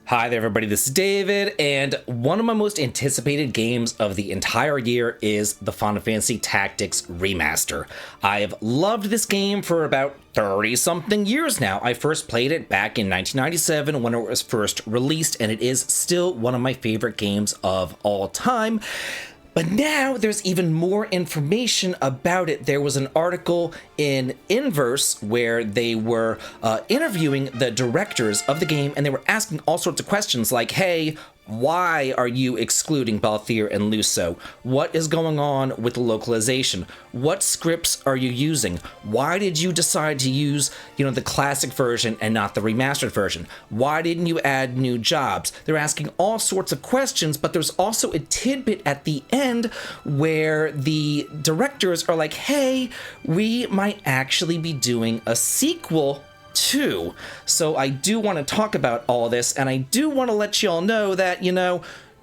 Hi there, everybody. This is David, and one of my most anticipated games of the entire year is the Final Fantasy Tactics Remaster. I have loved this game for about 30-something years now. I first played it back in 1997 when it was first released, and it is still one of my favorite games of all time. But now there's even more information about it. There was an article in Inverse where they were interviewing the directors of the game, and they were asking all sorts of questions like, hey, why are you excluding Balthier and Luso? What is going on with the localization? What scripts are you using? Why did you decide to use, the classic version and not the remastered version? Why didn't you add new jobs? They're asking all sorts of questions, but there's also a tidbit at the end where the directors are like, hey, we might actually be doing a sequel too. So I do want to talk about all this, and I do want to let y'all know that,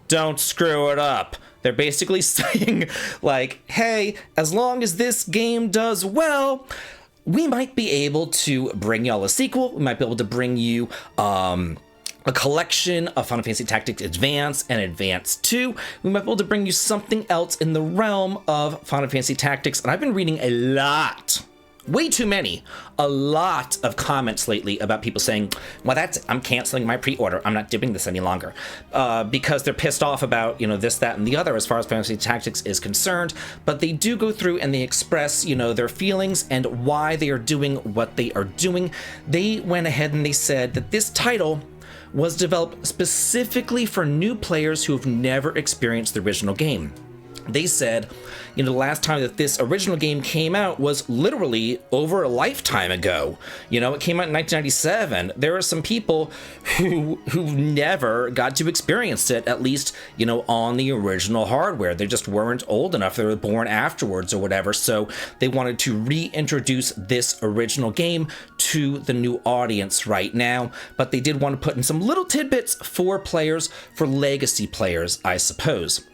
don't screw it up. They're basically saying, like, hey, as long as this game does well, we might be able to bring y'all a sequel. We might be able to bring you a collection of Final Fantasy Tactics Advance and Advance 2. We might be able to bring you something else in the realm of Final Fantasy Tactics. And I've been reading a lot, way too many, a lot of comments lately about people saying, well, that's it. I'm canceling my pre-order. I'm not doing this any longer. Because they're pissed off about, this, that, and the other as far as Fantasy Tactics is concerned. But they do go through and they express, their feelings and why they are doing what they are doing. They went ahead and they said that this title was developed specifically for new players who have never experienced the original game. They said, the last time that this original game came out was literally over a lifetime ago. It came out in 1997. There are some people who never got to experience it, at least, on the original hardware. They just weren't old enough. They were born afterwards or whatever. So they wanted to reintroduce this original game to the new audience right now. But they did want to put in some little tidbits for players, for legacy players, I suppose.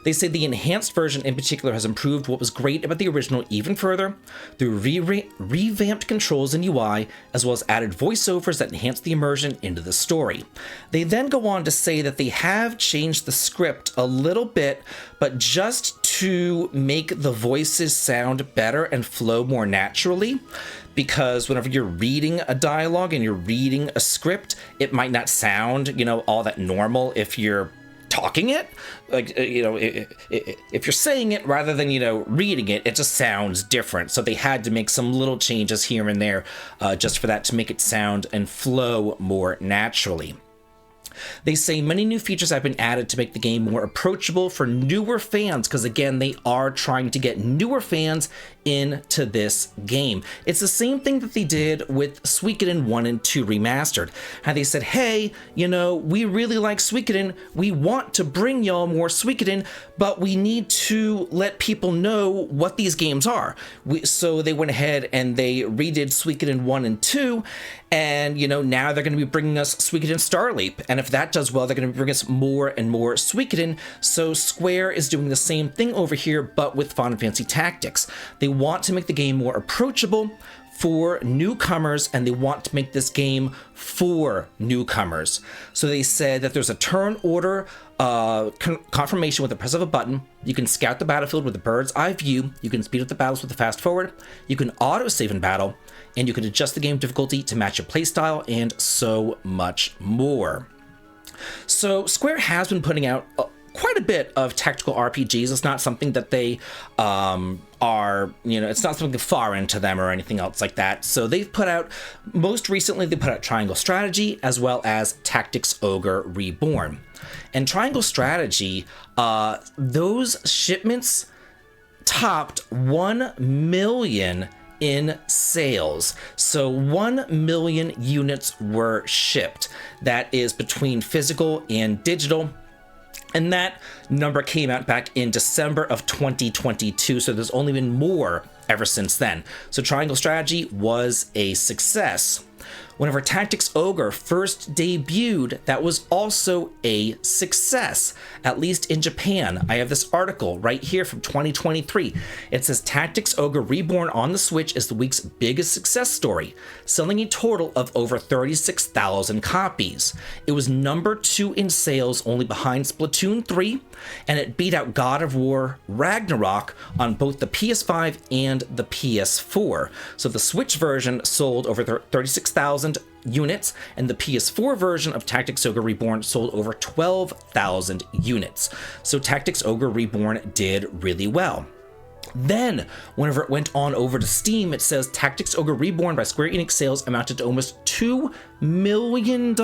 They say the enhanced version in particular has improved what was great about the original even further through revamped controls and UI, as well as added voiceovers that enhance the immersion into the story. They then go on to say that they have changed the script a little bit, but just to make the voices sound better and flow more naturally. Because whenever you're reading a dialogue and you're reading a script, it might not sound, all that normal if you're talking it, like, if you're saying it rather than, reading it, it just sounds different. So they had to make some little changes here and there just for that to make it sound and flow more naturally. They say many new features have been added to make the game more approachable for newer fans, because again, they are trying to get newer fans into this game. It's the same thing that they did with Suikoden 1 and 2 Remastered. How they said, hey, we really like Suikoden, we want to bring y'all more Suikoden, but we need to let people know what these games are. So they went ahead and they redid Suikoden 1 and 2, and, now they're going to be bringing us Suikoden Starleap. And if that does well, they're going to bring us more and more Suikoden. So Square is doing the same thing over here, but with Final Fantasy Tactics. They want to make the game more approachable for newcomers, and they want to make this game for newcomers. So they said that there's a turn order confirmation with the press of a button. You can scout the battlefield with a bird's eye view. You can speed up the battles with the fast forward. You can auto save in battle, and you can adjust the game difficulty to match your playstyle, and so much more. So Square has been putting out quite a bit of tactical RPGs. It's not something that they are, it's not something far into them or anything else like that. So they've put out, most recently, they put out Triangle Strategy as well as Tactics Ogre Reborn. And Triangle Strategy, those shipments topped 1 million in sales. So 1 million units were shipped. That is between physical and digital. And that number came out back in December of 2022, so there's only been more ever since then. So Triangle Strategy was a success. Whenever Tactics Ogre first debuted, that was also a success, at least in Japan. I have this article right here from 2023. It says Tactics Ogre Reborn on the Switch is the week's biggest success story, selling a total of over 36,000 copies. It was number 2 in sales, only behind Splatoon 3, and it beat out God of War Ragnarok on both the PS5 and the PS4. So the Switch version sold over 36,000 units, and the PS4 version of Tactics Ogre Reborn sold over 12,000 units. So Tactics Ogre Reborn did really well. Then, whenever it went on over to Steam, it says Tactics Ogre Reborn by Square Enix sales amounted to almost $2 million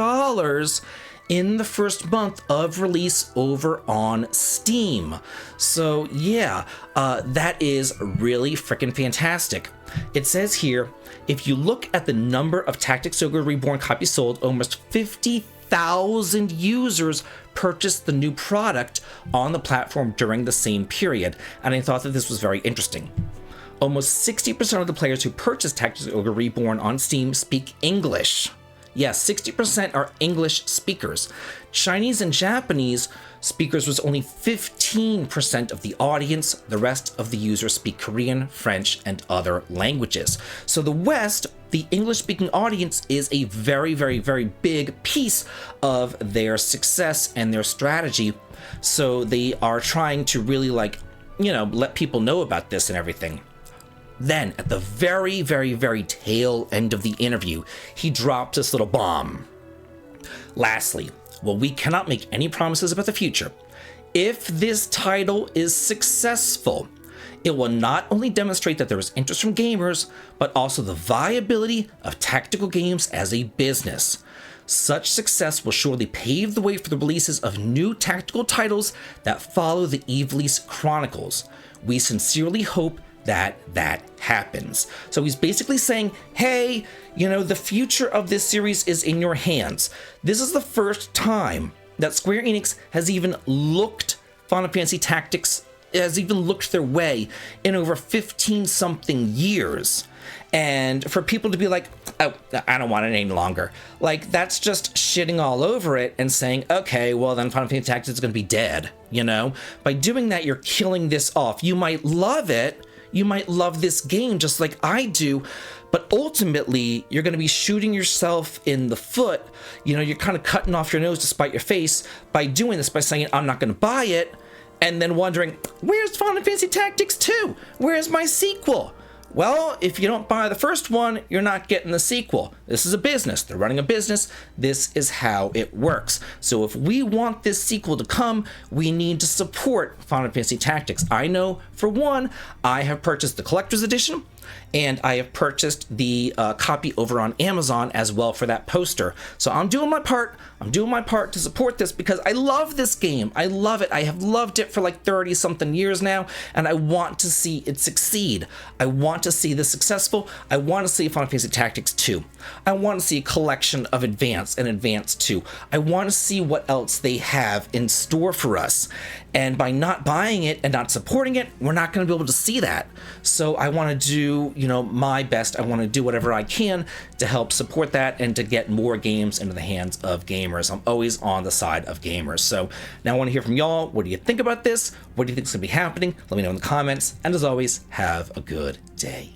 in the first month of release over on Steam. So yeah, that is really freaking fantastic. It says here, if you look at the number of Tactics Ogre Reborn copies sold, almost 50,000 users purchased the new product on the platform during the same period, and I thought that this was very interesting. Almost 60% of the players who purchased Tactics Ogre Reborn on Steam speak English. Yes, 60% are English speakers. Chinese and Japanese speakers was only 15% of the audience. The rest of the users speak Korean, French, and other languages. So the West, the English-speaking audience, is a very, very, very big piece of their success and their strategy. So they are trying to really, let people know about this and everything. Then, at the very, very, very tail end of the interview, he drops this little bomb. Lastly, while we cannot make any promises about the future, if this title is successful, it will not only demonstrate that there is interest from gamers, but also the viability of tactical games as a business. Such success will surely pave the way for the releases of new tactical titles that follow the Ivalice Chronicles. We sincerely hope that happens. So he's basically saying, hey, the future of this series is in your hands. This is the first time that Square Enix has even looked Final Fantasy Tactics, has even looked their way in over 15-something years. And for people to be like, oh, I don't want it any longer. That's just shitting all over it and saying, okay, well then Final Fantasy Tactics is going to be dead, By doing that, you're killing this off. You might love it. You might love this game just like I do, but ultimately you're going to be shooting yourself in the foot. You're kind of cutting off your nose to spite your face by doing this, by saying, I'm not going to buy it, and then wondering, where's Final Fantasy Tactics 2? Where's my sequel? Well, if you don't buy the first one, you're not getting the sequel. This is a business. They're running a business. This is how it works. So if we want this sequel to come, we need to support Final Fantasy Tactics. I know, for one, I have purchased the collector's edition, and I have purchased the copy over on Amazon as well for that poster. So I'm doing my part. I'm doing my part to support this because I love this game. I love it. I have loved it for 30-something years now, and I want to see it succeed. I want to see this successful. I want to see Final Fantasy Tactics 2. I want to see a collection of Advance and Advance 2. I want to see what else they have in store for us. And by not buying it and not supporting it, we're not going to be able to see that. So I want to do, my best. I want to do whatever I can to help support that and to get more games into the hands of gamers. I'm always on the side of gamers. So now I want to hear from y'all. What do you think about this? What do you think is going to be happening? Let me know in the comments. And as always, have a good day.